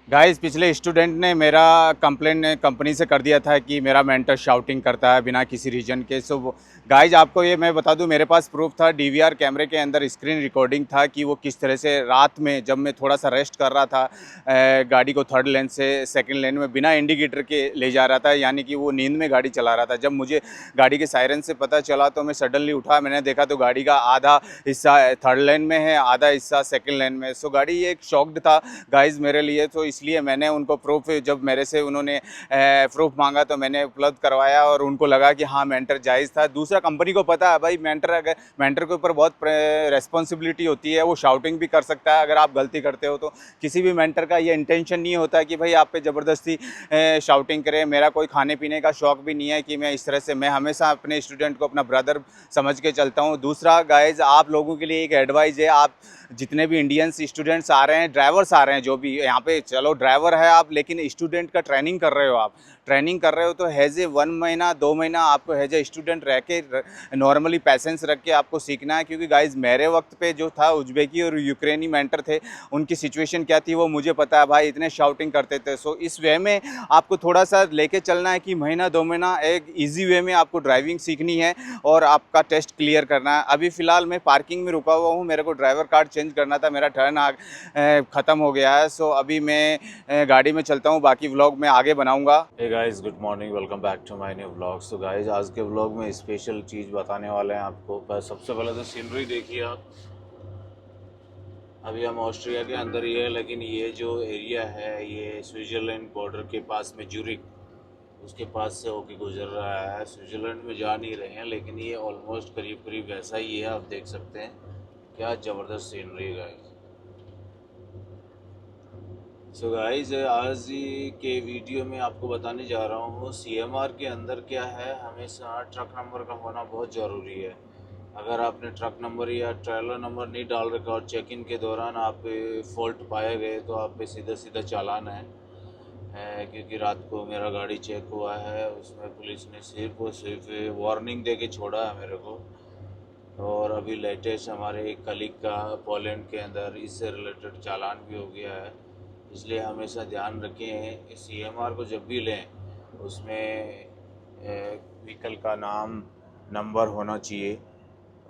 Guys पिछले student ने मेरा कंप्लेंट कंपनी से कर दिया था कि मेरा मेंटर शाउटिंग करता है बिना किसी रीजन के। गाइस आपको ये मैं बता दूं, मेरे पास प्रूफ था, डीवीआर कैमरे के अंदर स्क्रीन रिकॉर्डिंग था कि वो किस तरह से रात में जब मैं थोड़ा सा रेस्ट कर रहा था गाड़ी को थर्ड लेन से सेकंड लेन में बिना इंडिकेटर के ले जा रहा था, यानी कि वो नींद में गाड़ी चला रहा था। जब मुझे गाड़ी के सायरन से पता चला तो मैं सडनली उठा, मैंने देखा तो गाड़ी का आधा हिस्सा थर्ड लेन में है, आधा हिस्सा सेकेंड लेन में। गाड़ी एक शॉक्ड था गाइज मेरे लिए, तो इसलिए मैंने उनको प्रूफ, जब मेरे से उन्होंने प्रूफ मांगा तो मैंने उपलब्ध करवाया और उनको लगा कि हाँ मेंटर जायज़ था। दूसरा, कंपनी को पता है भाई मेंटर, अगर मेंटर के ऊपर बहुत रेस्पॉन्सिबिलिटी होती है, वो शाउटिंग भी कर सकता है अगर आप गलती करते हो तो। किसी भी मेंटर का ये इंटेंशन नहीं होता कि भाई आप पे ज़बरदस्ती शाउटिंग करे। मेरा कोई खाने पीने का शौक भी नहीं है कि मैं इस तरह से, मैं हमेशा अपने स्टूडेंट को अपना ब्रदर समझ के चलता हूँ। दूसरा गाइज, आप लोगों के लिए एक एडवाइस है, आप जितने भी इंडियंस स्टूडेंट्स आ रहे हैं, ड्राइवर्स आ रहे हैं, जो भी यहाँ पे, चलो ड्राइवर है आप, लेकिन स्टूडेंट का ट्रेनिंग कर रहे हो, आप ट्रेनिंग कर रहे हो तो हैज़ ए 1 महीना 2 महीना आपको हैज़ ए स्टूडेंट रह के नॉर्मली पैसेंस रख के आपको सीखना है। क्योंकि गाइज मेरे वक्त पे जो था उज्बेकी और यूक्रेनी मेंटर थे, उनकी सिचुएशन क्या थी वो मुझे पता है भाई, इतने शाउटिंग करते थे। इस वे में आपको थोड़ा सा लेके चलना है कि महीना 2 महीना एक ईजी वे में आपको ड्राइविंग सीखनी है और आपका टेस्ट क्लियर करना है। अभी फ़िलहाल मैं पार्किंग में रुका हुआ हूँ, मेरे को ड्राइवर कार्ड चेंज करना था, मेरा टर्न ख़त्म हो गया है। अभी मैं गाड़ी में चलता हूँ, बाकी व्लॉग मैं आगे बनाऊँगा। Hey guys, good morning, welcome back to my new vlog. So guys, आज के व्लॉग में स्पेशल चीज़ बताने वाले हैं आपको। पर सबसे पहले तो सीनरी देखिए आप। अभी हम ऑस्ट्रिया के अंदर ही है, लेकिन ये जो एरिया है ये स्विट्ज़रलैंड बॉर्डर के पास में ज्यूरिख, उसके पास से होके गुजर रहा है। स्विट्ज़रलैंड में जा नहीं रहे हैं, लेकिन ये ऑलमोस्ट करीब करीब वैसा ही है। आप देख सकते हैं क्या ज़बरदस्त सीनरी है गाइस। सो गाइस, आज के वीडियो में आपको बताने जा रहा हूँ सीएमआर के अंदर क्या है। हमेशा ट्रक नंबर का होना बहुत ज़रूरी है। अगर आपने ट्रक नंबर या ट्रेलर नंबर नहीं डाल रखा और चेक इन के दौरान आप फॉल्ट पाए गए तो आप पे सीधा सीधा चालान है। क्योंकि रात को मेरा गाड़ी चेक हुआ है, उसमें पुलिस ने सिर्फ और सिर्फ वार्निंग दे के छोड़ा है मेरे को। और अभी लेटेस्ट हमारे एक कलीग का पोलैंड के अंदर इससे रिलेटेड चालान भी हो गया है। इसलिए हमेशा ध्यान रखें सीएमआर को जब भी लें, उसमें व्हीकल का नाम, नंबर होना चाहिए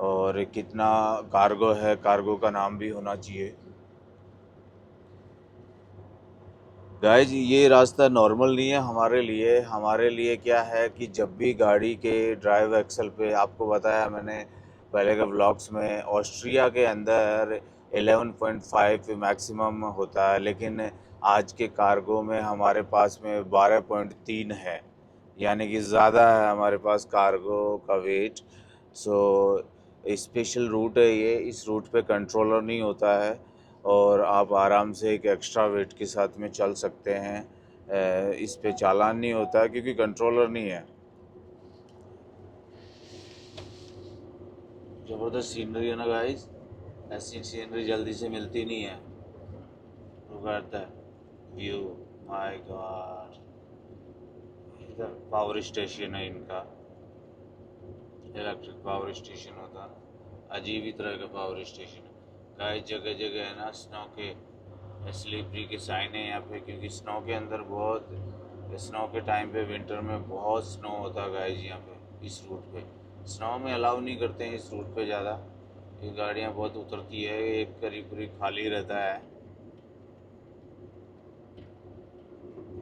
और कितना कार्गो है, कार्गो का नाम भी होना चाहिए। गाइज, ये रास्ता नॉर्मल नहीं है हमारे लिए क्या है कि जब भी गाड़ी के ड्राइव एक्सल पे, आपको बताया मैंने पहले के व्लॉग्स में, ऑस्ट्रिया के अंदर 11.5 मैक्सिमम होता है, लेकिन आज के कार्गो में हमारे पास में 12.3 है, यानी कि ज़्यादा है हमारे पास कार्गो का वेट। सो स्पेशल रूट है ये, इस रूट पे कंट्रोलर नहीं होता है और आप आराम से एक एक्स्ट्रा वेट के साथ में चल सकते हैं। इस पे चालान नहीं होता है क्योंकि कंट्रोलर नहीं है। ज़बरदस्त सीनरी है ना गाइस, ऐसी सीनरी जल्दी से मिलती नहीं है। रुका है व्यू, माय गॉड। इधर पावर स्टेशन है इनका, इलेक्ट्रिक पावर स्टेशन होता है, अजीब ही तरह का पावर स्टेशन है गाइस। जगह जगह है ना स्नो के स्लिपरी के साइन है यहाँ पे, क्योंकि स्नो के अंदर बहुत, स्नो के टाइम पे विंटर में बहुत स्नो होता है गाइस यहाँ पे। इस रूट पे स्नो में अलाउ नहीं करते हैं इस रूट पे ज़्यादा, ये गाड़ियाँ बहुत उतरती है, एक करीब करीब खाली रहता है।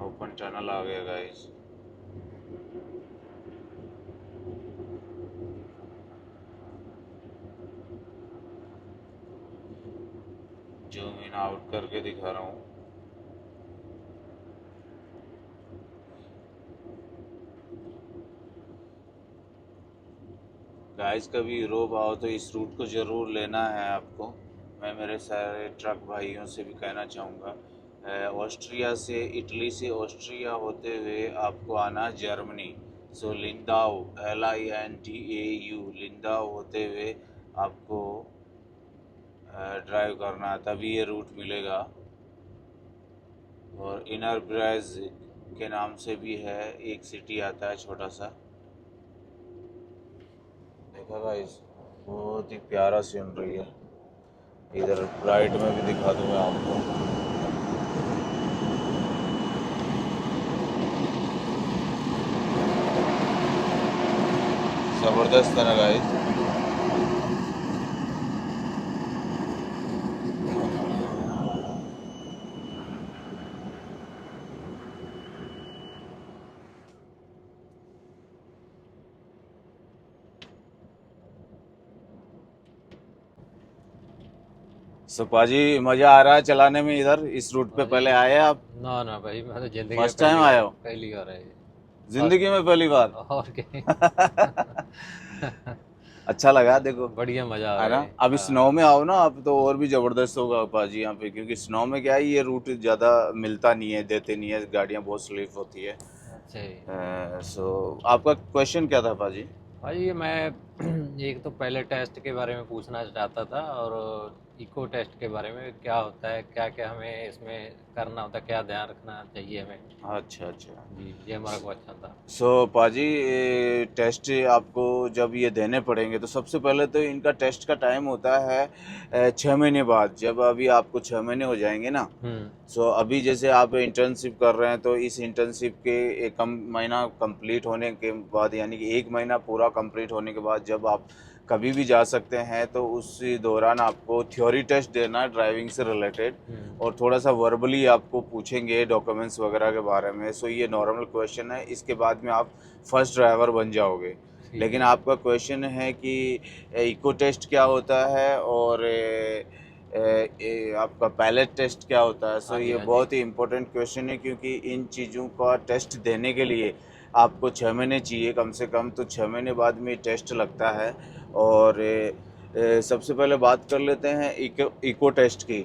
ओपन टनल आ गया गाइस। जूम इन आउट करके दिखा रहा हूँ। गाइस, कभी यूरोप आओ तो इस रूट को ज़रूर लेना है आपको। मैं मेरे सारे ट्रक भाइयों से भी कहना चाहूँगा। ऑस्ट्रिया से, इटली से ऑस्ट्रिया होते हुए आपको आना जर्मनी। लिंडाउ, LINDAU, लिंडाउ होते हुए आपको ड्राइव करना है, तभी ये रूट मिलेगा। और इनर ब्रेज के नाम से भी है, एक सिटी आता है छोटा सा। देखा गाइस, बहुत ही प्यारा सीनरी है। इधर राइट में भी दिखा दूँ मैं आपको। ज़बरदस्त है ना गाइस। सो पाजी मज़ा आ रहा है चलाने में इधर इस रूट पे? हाँ जी। पहले आए आप? ना ना भाई, मैं तो जिंदगी में फर्स्ट टाइम आए हो? पहली बार है ये। जिंदगी में पहली बार? और क्या। अच्छा लगा देखो, बढ़िया मजा आ है रहा ना? है। अभी स्नो हाँ। में आओ ना आप तो और भी जबरदस्त होगा पाजी यहाँ पे, क्योंकि स्नो में क्या है, ये रूट ज़्यादा मिलता नहीं है, देते नहीं है, गाड़ियाँ बहुत स्लिप होती है। अच्छा जी। सो आपका क्वेश्चन क्या था पाजी? भाई ये मैं एक तो पहले टेस्ट के बारे में पूछना चाहता था, और इको टेस्ट के बारे में क्या होता है, क्या क्या हमें इसमें करना होता है, क्या ध्यान रखना चाहिए हमें। अच्छा अच्छा। जी, ये हमारा क्वेश्चन था। सो पाजी टेस्ट आपको जब ये देने पड़ेंगे तो सबसे पहले तो इनका टेस्ट का टाइम होता है 6 महीने बाद, जब अभी आपको 6 महीने हो जाएंगे ना। हम्म। सो अभी जैसे आप इंटर्नशिप कर रहे हैं तो इस इंटर्नशिप के एक कम महीना कंप्लीट होने के बाद, यानी कि 1 महीना पूरा कंप्लीट होने के बाद जब आप कभी भी जा सकते हैं, तो उस दौरान आपको थ्योरी टेस्ट देना है ड्राइविंग से रिलेटेड, और थोड़ा सा वर्बली आपको पूछेंगे डॉक्यूमेंट्स वगैरह के बारे में। सो ये नॉर्मल क्वेश्चन है, इसके बाद में आप फर्स्ट ड्राइवर बन जाओगे। ठीक लेकिन है। आपका क्वेश्चन है कि इको टेस्ट क्या होता है और आपका पैलेट टेस्ट क्या होता है। सो हाँ जी, ये हाँ जी। बहुत ही इम्पोर्टेंट क्वेश्चन है, क्योंकि इन चीज़ों का टेस्ट देने के लिए आपको 6 महीने चाहिए कम से कम, तो 6 महीने बाद में टेस्ट लगता है। और सबसे पहले बात कर लेते हैं इको टेस्ट की,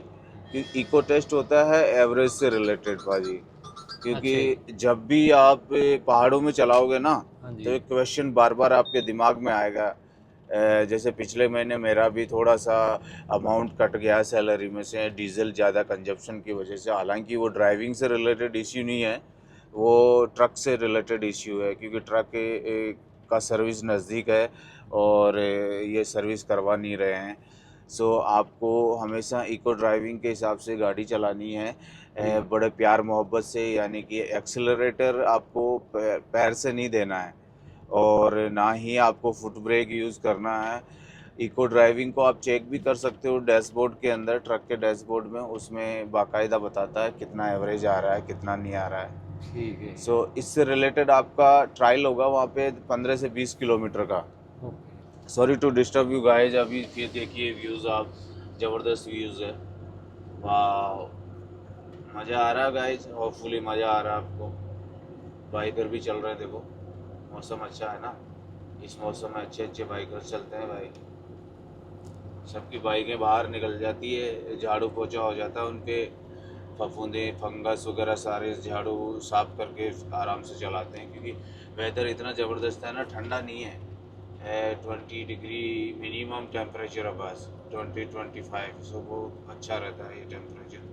कि इको टेस्ट होता है एवरेज से रिलेटेड भाजी। अच्छा जी। क्योंकि जब भी आप पहाड़ों में चलाओगे ना, हाँ तो जी। एक क्वेश्चन बार बार आपके दिमाग में आएगा। जैसे पिछले महीने मेरा भी थोड़ा सा अमाउंट कट गया सैलरी में से डीजल ज़्यादा कंजप्शन की वजह से, हालांकि वो ड्राइविंग से रिलेटेड इश्यू नहीं है, वो ट्रक से रिलेटेड इश्यू है, क्योंकि ट्रक का सर्विस नज़दीक है और ये सर्विस करवा नहीं रहे हैं। सो आपको हमेशा इको ड्राइविंग के हिसाब से गाड़ी चलानी है, जी। बड़े प्यार मोहब्बत से, यानी कि एक्सेलरेटर आपको पैर से नहीं देना है, और ना ही आपको फुट ब्रेक यूज़ करना है। इको ड्राइविंग को आप चेक भी कर सकते हो डैशबोर्ड के अंदर, ट्रक के डैशबोर्ड में, उसमें बाकायदा बताता है कितना एवरेज आ रहा है कितना नहीं आ रहा है। ठीक है। सो इससे रिलेटेड आपका ट्रायल होगा वहाँ पे 15 से 20 किलोमीटर का। Okay. Sorry to disturb you guys, अभी ये देखिए व्यूज़ आप, ज़बरदस्त व्यूज़ है। वाह, मज़ा आ रहा है गाइज, होपफुली मज़ा आ रहा है आपको। बाइकर भी चल रहे हैं देखो, मौसम अच्छा है ना, इस मौसम में अच्छे अच्छे बाइकर चलते हैं भाई। सबकी बाइकें बाहर निकल जाती है, झाड़ू पोछा हो जाता है उनके, फफूंदे फंगस वगैरह सारे झाड़ू साफ करके आराम से चलाते हैं, क्योंकि वेदर इतना ज़बरदस्त है ना, ठंडा नहीं है, 20 डिग्री मिनिमम टेम्परेचर है, बस 20-25। सो वो अच्छा रहता है ये टेम्परेचर।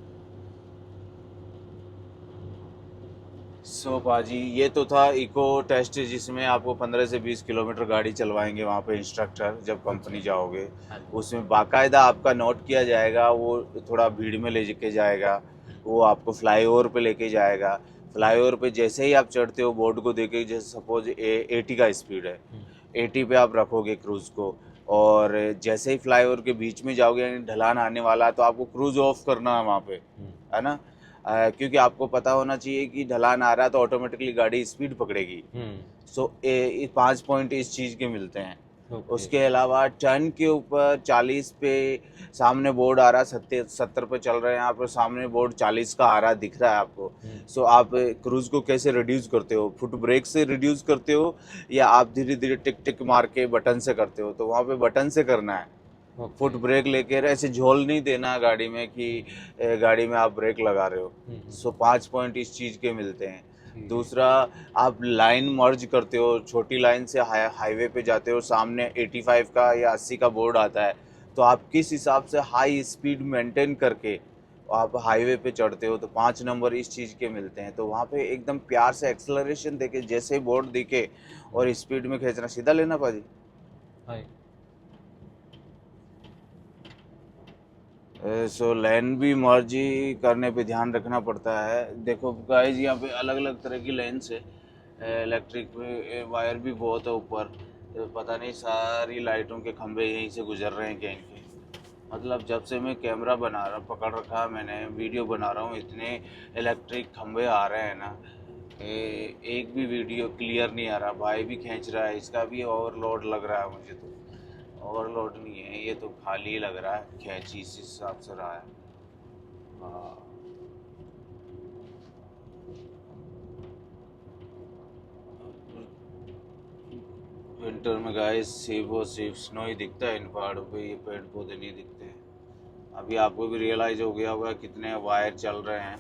सो पाजी ये तो था इको टेस्ट, जिसमें आपको 15 से 20 किलोमीटर गाड़ी चलवाएंगे वहाँ पे इंस्ट्रक्टर, जब अच्छा। कंपनी जाओगे। हाँ जी। उसमें बाकायदा आपका नोट किया जाएगा, वो थोड़ा भीड़ में ले के जाएगा, वो आपको फ्लाईओवर पे लेके जाएगा। फ्लाईओवर पे जैसे ही आप चढ़ते हो बोर्ड को देखे, जैसे सपोज 80 का स्पीड है, हम्म। 80 पे आप रखोगे क्रूज़ को, और जैसे ही फ्लाईओवर के बीच में जाओगे, यानी ढलान आने वाला है, तो आपको क्रूज़ ऑफ करना है वहाँ पे, हम्म। है ना। क्योंकि आपको पता होना चाहिए कि ढलान आ रहा है तो ऑटोमेटिकली गाड़ी स्पीड पकड़ेगी। हम्म। सो 5 पॉइंट इस चीज़ के मिलते हैं। ओके। उसके अलावा टर्न के ऊपर 40 पे सामने बोर्ड आ रहा है, 70 पे चल रहे हैं आप, सामने बोर्ड 40 का आ रहा दिख रहा है आपको। हम्म। सो आप क्रूज़ को कैसे रिड्यूस करते हो, फुट ब्रेक से रिड्यूस करते हो, या आप धीरे धीरे टिक टिक मार के बटन से करते हो, तो वहाँ पे बटन से करना है। Foot okay. ब्रेक लेके ऐसे झोल नहीं देना है गाड़ी में कि गाड़ी में आप ब्रेक लगा रहे हो। सो 5 पॉइंट इस चीज़ के मिलते हैं। ठीक है। दूसरा, आप लाइन मर्ज करते हो, छोटी लाइन से हाईवे पे जाते हो, सामने 85 का या 80 का बोर्ड आता है, तो आप किस हिसाब से हाई स्पीड मेंटेन करके आप हाईवे पे चढ़ते हो, तो 5 नंबर इस चीज़ के मिलते हैं। तो वहाँ पे एकदम प्यार से एक्सेलरेशन देके, जैसे ही बोर्ड दिखे और स्पीड में खींचना, सीधा लेना पाजी। हाँ। सो लाइन भी मर्जी करने पे ध्यान रखना पड़ता है। देखो गाइज, यहाँ पे अलग अलग तरह की लाइन्स है, इलेक्ट्रिक में वायर भी बहुत है ऊपर, तो पता नहीं सारी लाइटों के खंभे यहीं से गुजर रहे हैं क्या इनके। मतलब जब से मैं कैमरा पकड़ रखा, मैंने वीडियो बना रहा हूँ, इतने इलेक्ट्रिक खंभे आ रहे हैं ना, एक भी वीडियो क्लियर नहीं आ रहा। भाई भी खींच रहा है, इसका भी ओवरलोड लग रहा है मुझे तो। ओवरलोड नहीं है ये तो, खाली लग रहा है, खींची इस हिसाब से रहा है। हाँ। विंटर में गाइस सिर्फ और सिर्फ स्नो ही दिखता है इन पहाड़ों पे, ये पेड़ पौधे नहीं दिखते हैं। अभी आपको भी रियलाइज हो गया होगा कितने वायर चल रहे हैं,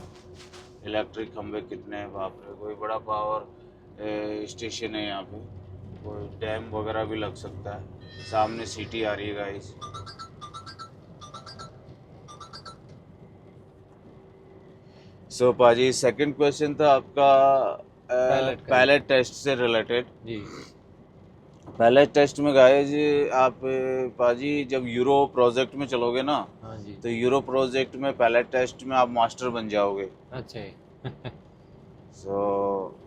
इलेक्ट्रिक खंभे कितने हैं, बाप रे। कोई बड़ा पावर स्टेशन है यहाँ पे, कोई डैम वगैरह भी लग सकता है। सामने सिटी आ रही है गाइस। सो पाजी, सेकंड क्वेश्चन था आपका पैलेट टेस्ट से रिलेटेड। जी। पैलेट टेस्ट में गाइस आप पाजी जब यूरो प्रोजेक्ट में चलोगे ना, हाँ जी। तो यूरो प्रोजेक्ट में पैलेट टेस्ट में आप मास्टर बन जाओगे। अच्छा। सो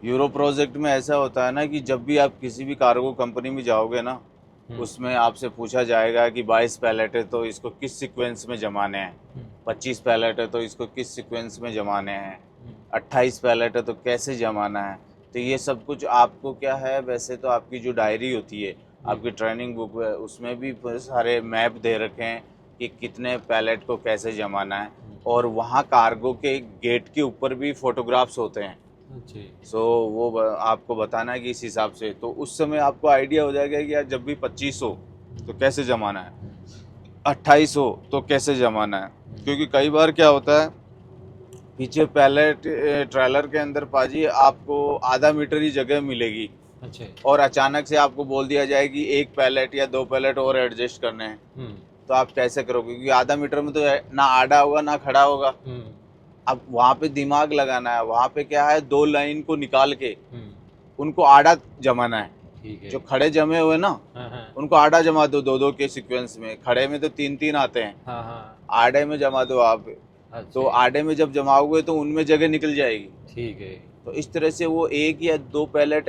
यूरो प्रोजेक्ट में ऐसा होता है ना कि जब भी आप किसी भी कार्गो कंपनी में जाओगे ना, उसमें आपसे पूछा जाएगा कि 22 पैलेट है तो इसको किस सीक्वेंस में जमाने हैं, 25 पैलेट है तो इसको किस सीक्वेंस में जमाने हैं, 28 पैलेट है तो कैसे जमाना है। तो ये सब कुछ आपको क्या है, वैसे तो आपकी जो डायरी होती है, आपकी ट्रेनिंग बुक है, उसमें भी सारे मैप दे रखे हैं कि कितने पैलेट को कैसे जमाना है। और वहाँ कार्गो के गेट के ऊपर भी फोटोग्राफ्स होते हैं। सो वो आपको बताना है कि इस हिसाब से, तो उस समय आपको आइडिया हो जाएगा कि यार जब भी 25 हो तो कैसे जमाना है, 28 हो तो कैसे जमाना है। क्योंकि कई बार क्या होता है, पीछे पैलेट ट्रेलर के अंदर पाजी आपको आधा मीटर ही जगह मिलेगी। अच्छा। और अचानक से आपको बोल दिया जाए कि एक पैलेट या 2 पैलेट और एडजस्ट करने हैं, तो आप कैसे करोगे? क्योंकि आधा मीटर में तो ना आड़ा होगा ना खड़ा होगा। अब वहाँ पे दिमाग लगाना है, वहाँ पे क्या है, 2 लाइन को निकाल के उनको आड़ा जमाना है। ठीक है। जो खड़े जमे हुए ना, उनको आड़ा जमा दो, 2-2 के सीक्वेंस में। खड़े में तो 3-3 आते हैं, आड़े में जमा दो आप। तो आड़े में जब जमाओगे तो उनमें जगह निकल जाएगी। ठीक है। तो इस तरह से वो 1 या 2 पैलेट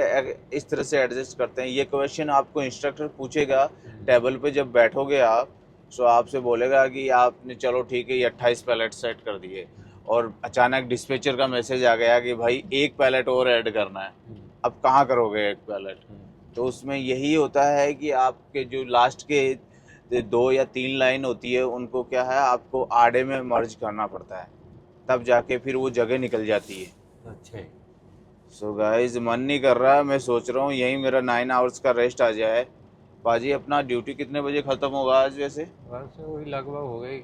इस तरह से एडजस्ट करते हैं। ये क्वेश्चन आपको इंस्ट्रक्टर पूछेगा टेबल पे जब बैठोगे आप, तो आपसे बोलेगा कि आपने चलो ठीक है ये 28 पैलेट सेट कर दिए, और अचानक डिस्पैचर का मैसेज आ गया कि भाई 1 पैलेट और ऐड करना है। अब कहाँ करोगे 1 पैलेट? तो उसमें यही होता है कि आपके जो लास्ट के 2 या 3 लाइन होती है, उनको क्या है, आपको आड़े में मर्ज करना पड़ता है, तब जाके फिर वो जगह निकल जाती है। अच्छा। सो गाइस, मन नहीं कर रहा, मैं सोच रहा हूँ यही मेरा 9 आवर्स का रेस्ट आ जाए। पाजी अपना ड्यूटी कितने बजे ख़त्म होगा आज वैसे? बस वही लगभग हो गई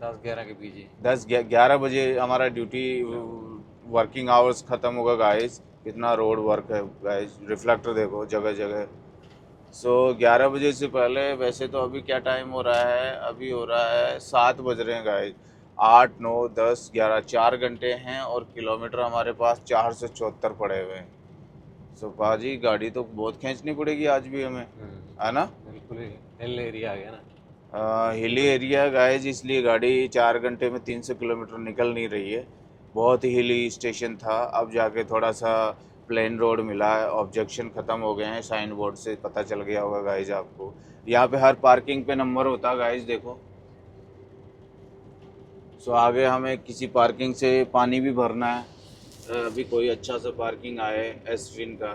10-11 के बीच। 10-11 बजे हमारा ड्यूटी वर्किंग आवर्स ख़त्म होगा गाइस। कितना रोड वर्क है गाइस, रिफ्लेक्टर देखो जगह जगह। सो 11 बजे से पहले, वैसे तो अभी क्या टाइम हो रहा है, अभी हो रहा है 7 बज रहे हैं गाइस। 8, 9, 10, 11, 4 घंटे हैं और किलोमीटर हमारे पास 474 पड़े हुए हैं। सो पाजी गाड़ी तो बहुत खींचनी पड़ेगी आज भी हमें, है ना? बिल्कुल हिल एरिया आ गया ना। हिली एरिया गाइस, इसलिए गाड़ी 4 घंटे में 300 किलोमीटर निकल नहीं रही है। बहुत हिली स्टेशन था, अब जाके थोड़ा सा प्लेन रोड मिला है। ऑब्जेक्शन ख़त्म हो गए हैं, साइन बोर्ड से पता चल गया होगा गाइस आपको। यहाँ पे हर पार्किंग पे नंबर होता है गाइस, देखो। सो आगे हमें किसी पार्किंग से पानी भी भरना है। अभी कोई अच्छा सा पार्किंग आए एसविन का,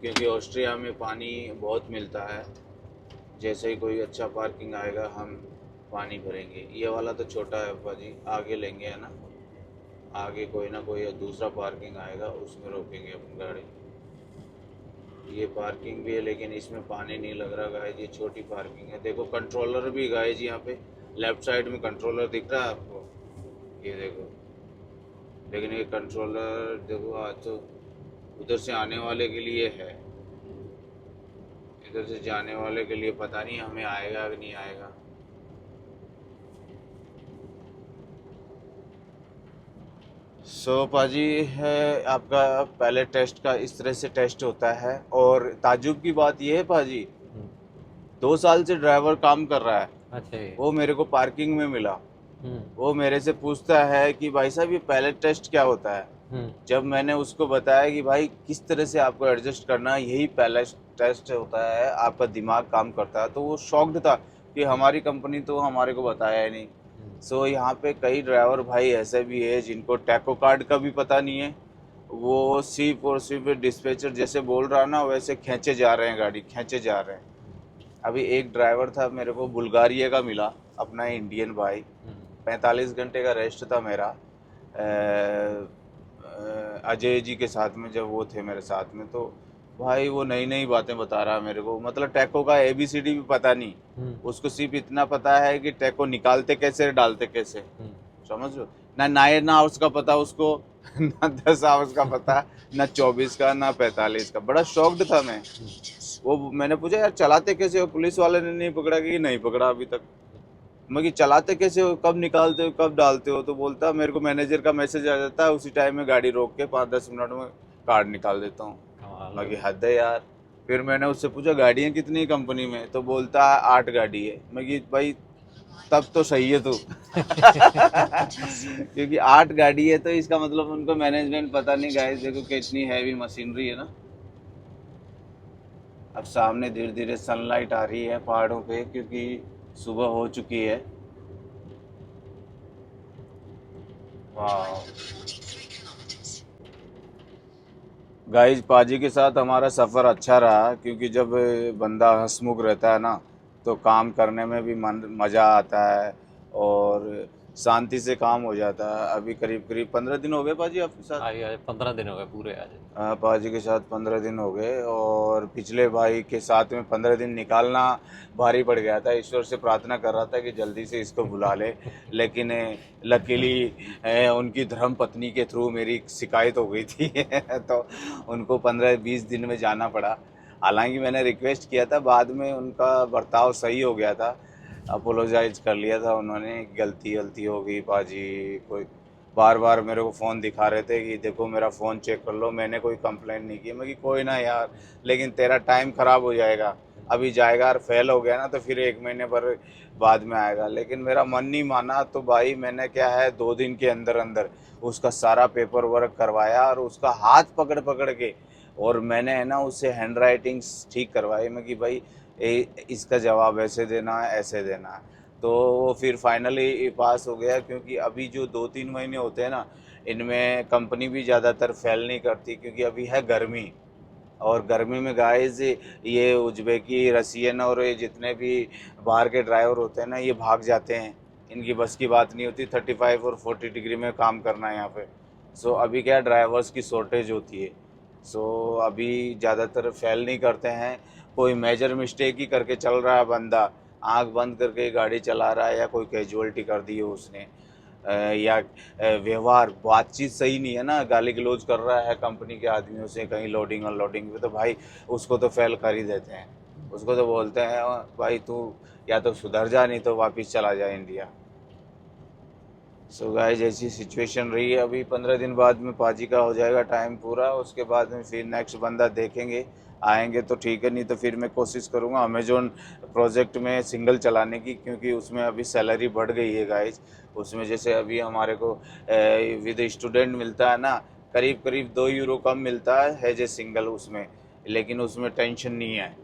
क्योंकि ऑस्ट्रिया में पानी बहुत मिलता है। जैसे ही कोई अच्छा पार्किंग आएगा हम पानी भरेंगे। ये वाला तो छोटा है भाजी, आगे लेंगे, है ना? आगे कोई ना कोई दूसरा पार्किंग आएगा, उसमें रोकेंगे अपनी गाड़ी। ये पार्किंग भी है लेकिन इसमें पानी नहीं लग रहा गाइस, ये छोटी पार्किंग है। देखो कंट्रोलर भी गाइस, यहाँ पे लेफ्ट साइड में कंट्रोलर दिख रहा है आपको, ये देखो। लेकिन ये कंट्रोलर देखो आज तो उधर से आने वाले के लिए है, इधर से जाने वाले के लिए पता नहीं हमें आएगा कि नहीं आएगा। सो पाजी है आपका पहले टेस्ट का इस तरह से टेस्ट होता है। और ताजुब की बात यह है पाजी, 2 साल से ड्राइवर काम कर रहा है। अच्छा। वो मेरे को पार्किंग में मिला, वो मेरे से पूछता है कि भाई साहब ये पैलेट टेस्ट क्या होता है। जब मैंने उसको बताया कि भाई किस तरह से आपको एडजस्ट करना है, यही पहला टेस्ट होता है, आपका दिमाग काम करता है, तो वो शॉक्ड था कि हमारी कंपनी तो हमारे को बताया ही नहीं। सो यहाँ पे कई ड्राइवर भाई ऐसे भी है जिनको टैको कार्ड का भी पता नहीं है, वो सिर्फ और सिर्फ डिस्पैचर जैसे बोल रहा ना वैसे खींचे जा रहे हैं, गाड़ी खींचे जा रहे हैं। अभी एक ड्राइवर था मेरे को बुल्गारिया का मिला, अपना इंडियन भाई, 45 घंटे का रेस्ट था मेरा अजय जी के साथ में, जब वो थे मेरे साथ में, तो भाई वो नई नई बातें बता रहा है मेरे को, मतलब टैको का ABCD भी पता नहीं उसको, सिर्फ इतना पता है कि टैको निकालते कैसे डालते कैसे, समझ लो ना, 9 आवर्स का पता उसको ना 10 आवर्स का पता, ना 24 का, ना 45 का। बड़ा शॉक्ड था मैं। वो मैंने पूछा यार चलाते कैसे हो, पुलिस वाले ने नहीं पकड़ा कि नहीं पकड़ा अभी तक। मैं कि चलाते कैसे हो, कब निकालते हो, कब डालते हो, तो बोलता मेरे को मैनेजर का मैसेज आ जाता है, उसी टाइम में गाड़ी रोक के 5-10 मिनट में कार्ड निकाल देता हूँ। मैं कि हद है यार। फिर मैंने उससे पूछा गाड़ियाँ कितनी कंपनी में, तो बोलता है 8 गाड़ी है। मैं कि भाई तब तो सही है तू क्योंकि 8 गाड़ी है तो इसका मतलब उनको मैनेजमेंट पता नहीं। गाइस देखो कितनी हैवी मशीनरी है ना। अब सामने धीरे धीरे सनलाइट आ रही है पहाड़ों पे, क्योंकि सुबह हो चुकी है। वाह गाइस, पाजी के साथ हमारा सफ़र अच्छा रहा, क्योंकि जब बंदा हंसमुख रहता है ना तो काम करने में भी मन मज़ा आता है और शांति से काम हो जाता है। अभी करीब करीब 15 दिन हो गए पाजी आपके साथ। आज आज 15 दिन हो गए पूरे आज। पाजी के साथ 15 दिन हो गए, और पिछले भाई के साथ में 15 दिन निकालना भारी पड़ गया था। ईश्वर से प्रार्थना कर रहा था कि जल्दी से इसको बुला ले, लेकिन लकीली उनकी धर्म पत्नी के थ्रू मेरी शिकायत हो गई थी तो उनको 15-20 दिन में जाना पड़ा। हालांकि मैंने रिक्वेस्ट किया था, बाद में उनका बर्ताव सही हो गया था, अपोलोजाइज कर लिया था उन्होंने, गलती गलती हो गई पाजी। कोई बार बार मेरे को फ़ोन दिखा रहे थे कि देखो मेरा फ़ोन चेक कर लो, मैंने कोई कंप्लेंट नहीं की। मैं कि कोई ना यार, लेकिन तेरा टाइम ख़राब हो जाएगा, अभी जाएगा और फेल हो गया ना तो फिर 1 महीने पर बाद में आएगा। लेकिन मेरा मन नहीं माना, तो भाई मैंने क्या है 2 दिन के अंदर अंदर उसका सारा पेपर वर्क करवाया और उसका हाथ पकड़ पकड़ के, और मैंने है ना उससे हैंड राइटिंग्स ठीक करवाई। मैं कि भाई इसका जवाब ऐसे देना है, ऐसे देना है। तो वो फिर फाइनली पास हो गया, क्योंकि अभी जो 2-3 महीने होते हैं ना, इनमें कंपनी भी ज़्यादातर फेल नहीं करती, क्योंकि अभी है गर्मी, और गर्मी में गाइस ये उज़्बेकी, रसियन और ये जितने भी बाहर के ड्राइवर होते हैं ना, ये भाग जाते हैं, इनकी बस की बात नहीं होती 35 और 40 डिग्री में काम करना है यहाँ पे। सो अभी क्या ड्राइवर्स की शॉर्टेज होती है, सो अभी ज़्यादातर फेल नहीं करते हैं। कोई मेजर मिस्टेक ही करके चल रहा है बंदा, आंख बंद करके गाड़ी चला रहा है, या कोई कैजुअलिटी कर दी हो उसने, या व्यवहार बातचीत सही नहीं है ना, गाली गलौज कर रहा है कंपनी के आदमियों से कहीं लोडिंग अनलोडिंग पे, तो भाई उसको तो फेल कर ही देते हैं। उसको तो बोलते हैं भाई तू या तो सुधर जा, नहीं तो वापस चला जा इंडिया। सो गाइस ऐसी सिचुएशन रही है। अभी 15 दिन बाद में पाजी का हो जाएगा टाइम पूरा, उसके बाद में फिर नेक्स्ट बंदा देखेंगे, आएंगे तो ठीक है, नहीं तो फिर मैं कोशिश करूँगा अमेजोन प्रोजेक्ट में सिंगल चलाने की, क्योंकि उसमें अभी सैलरी बढ़ गई है गाइस। उसमें जैसे अभी हमारे को विद स्टूडेंट मिलता है ना, करीब करीब 2 यूरो कम मिलता है एज ए सिंगल उसमें, लेकिन उसमें टेंशन नहीं है।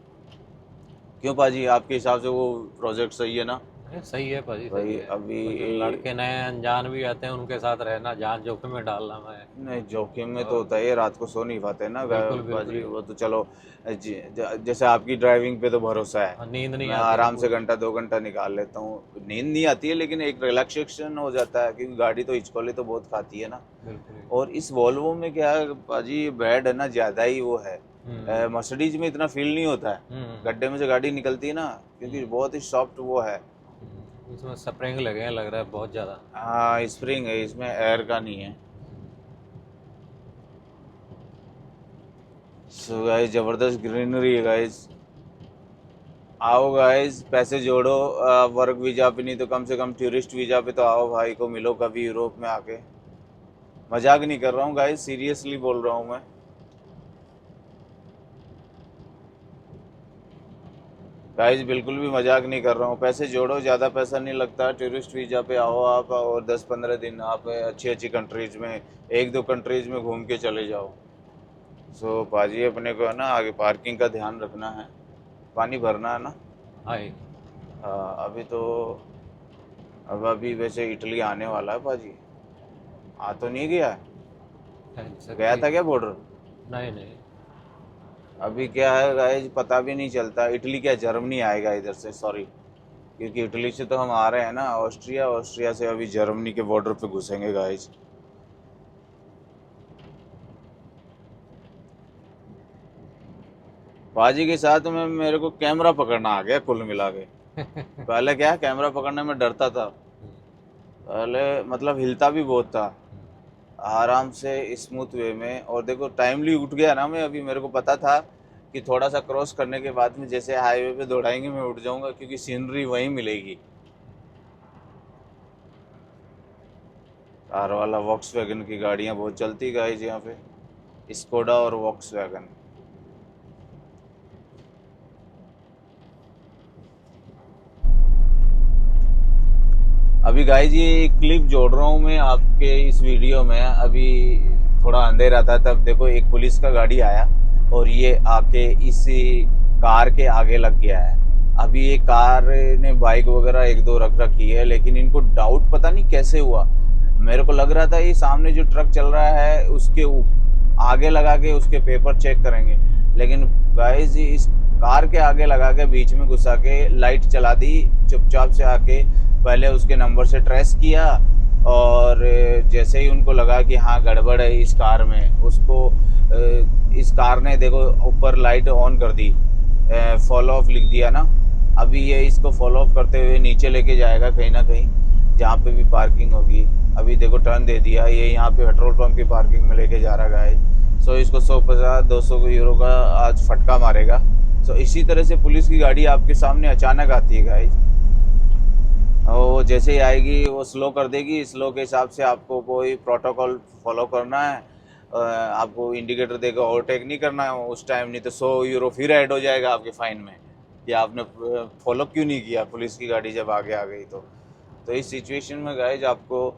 क्यों पाजी, आपके हिसाब से वो प्रोजेक्ट सही है ना? सही है भाजी, सही भाई है। अभी कुछ लड़के नए अनजान भी आते हैं, उनके साथ रहना, जान जोखिम में डालना मैं। नहीं, जोखिम में तो और होता ही है, रात को सो नहीं पाते ना बिल्कुल बाजी, बिल्कुल। वो तो चलो जैसे आपकी ड्राइविंग पे तो भरोसा है, हाँ, नींद नहीं मैं आती ना आराम से पूरी। 1-2 घंटा निकाल लेता हूँ, नींद नहीं आती है लेकिन एक रिलैक्सेशन हो जाता है, क्योंकि गाड़ी तो हिचकोले तो बहुत खाती है ना। बिल्कुल। और इस वॉल्वो में क्या है बाजी, बेड है ना ज़्यादा ही वो है, हम्म मर्सिडीज में इतना फील नहीं होता है, हम्म गड्ढे में से गाड़ी निकलती है ना, क्योंकि हम्म बहुत ही सॉफ्ट वो है। इसमें स्प्रिंग लगे हैं, लग रहा है बहुत ज़्यादा। हाँ स्प्रिंग है इसमें, एयर का नहीं है। सो गाइस ज़बरदस्त ग्रीनरी है गाइस, आओ गाइस, पैसे जोड़ो, वर्क वीज़ा पे नहीं तो कम से कम टूरिस्ट वीज़ा पे तो आओ, भाई को मिलो कभी यूरोप में आके। मजाक नहीं कर रहा हूँ गाइस, सीरियसली बोल रहा हूँ मैं। गाइस बिल्कुल भी मजाक नहीं कर रहा हूँ, पैसे जोड़ो, ज़्यादा पैसा नहीं लगता, टूरिस्ट वीज़ा पे आओ आप और 10-15 दिन आप अच्छी अच्छी कंट्रीज़ में, एक दो कंट्रीज़ में घूम के चले जाओ। सो पाजी अपने को है ना आगे पार्किंग का ध्यान रखना है, पानी भरना है ना। हाय। हाँ, अभी तो अब अभी वैसे इटली आने वाला है पाजी, आ तो नहीं गया है, गया था क्या बॉर्डर? नहीं नहीं। अभी क्या है गाइस पता भी नहीं चलता, इटली क्या जर्मनी आएगा इधर से, सॉरी, क्योंकि इटली से तो हम आ रहे हैं ना ऑस्ट्रिया, ऑस्ट्रिया से अभी जर्मनी के बॉर्डर पे घुसेंगे गाइस। बाजी के साथ में मेरे को कैमरा पकड़ना आ गया कुल मिला के। पहले क्या कैमरा पकड़ने में डरता था, पहले मतलब हिलता भी बहुत था, आराम से स्मूथ वे में, और देखो टाइमली उठ गया ना मैं, अभी मेरे को पता था कि थोड़ा सा क्रॉस करने के बाद में जैसे हाईवे पे दौड़ाएंगे मैं उठ जाऊंगा, क्योंकि सीनरी वहीं मिलेगी। कार वाला वॉक्सवैगन की गाड़ियाँ बहुत चलती गाइस यहाँ पे, स्कोडा और वॉक्सवैगन। अभी गाइस ये एक क्लिप जोड़ रहा हूँ मैं आपके इस वीडियो में, अभी थोड़ा अंधेरा था तब देखो एक पुलिस का गाड़ी आया और ये आके इस कार के आगे लग गया है। अभी ये कार ने बाइक वगैरह एक दो रख रखी है, लेकिन इनको डाउट पता नहीं कैसे हुआ, मेरे को लग रहा था ये सामने जो ट्रक चल रहा है उसके आगे लगा के उसके पेपर चेक करेंगे, लेकिन गाइस इस कार के आगे लगा के बीच में घुसा के लाइट चला दी, चुपचाप से आके पहले उसके नंबर से ट्रेस किया, और जैसे ही उनको लगा कि हाँ गड़बड़ है इस कार में, उसको इस कार ने देखो ऊपर लाइट ऑन कर दी, फॉलो ऑफ लिख दिया ना। अभी ये इसको फॉलो ऑफ करते हुए नीचे लेके जाएगा कहीं ना कहीं जहाँ पे भी पार्किंग होगी। अभी देखो टर्न दे दिया, ये यहाँ पे पेट्रोल पंप की पार्किंग में लेके जा रहा है। सो इसको 150-200 यूरो का आज फटका मारेगा। सो इसी तरह से पुलिस की गाड़ी आपके सामने अचानक आती है गाइस, और वो जैसे ही आएगी वो स्लो कर देगी, स्लो के हिसाब से आपको कोई प्रोटोकॉल फॉलो करना है, आपको इंडिकेटर देकर ओवरटेक नहीं करना है उस टाइम, नहीं तो 100 यूरो फिर ऐड हो जाएगा आपके फाइन में कि आपने फॉलो क्यों नहीं किया पुलिस की गाड़ी जब आगे आ गई तो इस सिचुएशन में गाइस आपको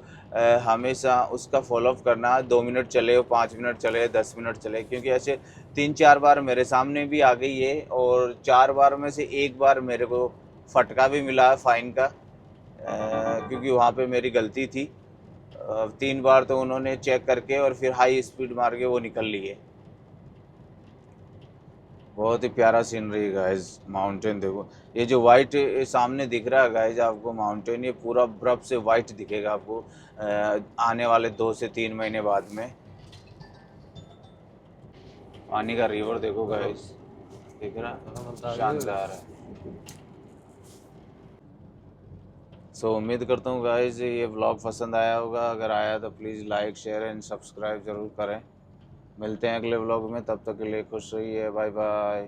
हमेशा उसका फॉलो अप करना है। 2 मिनट चले, 5 मिनट चले, 10 मिनट चले, क्योंकि ऐसे 3-4 बार मेरे सामने भी आ गई है, और 4 बार में से 1 बार मेरे को फटका भी मिला है फाइन का, क्योंकि वहाँ पे मेरी गलती थी। 3 बार तो उन्होंने चेक करके और फिर हाई स्पीड मार के वो निकल लिए। बहुत ही प्यारा सीनरी है गाइस, माउंटेन देखो, ये जो वाइट सामने दिख रहा है गाइस आपको माउंटेन, ये पूरा बर्फ से वाइट दिखेगा आपको आने वाले 2 से 3 महीने बाद में। पानी का रिवर देखो गाइस, दिख रहा, शानदार है। सो उम्मीद करता हूँ गाइस ये व्लॉग पसंद आया होगा, अगर आया तो please like share and subscribe ज़रूर करें। मिलते हैं अगले व्लॉग में, तब तक के लिए खुश रहिए, बाय बाय।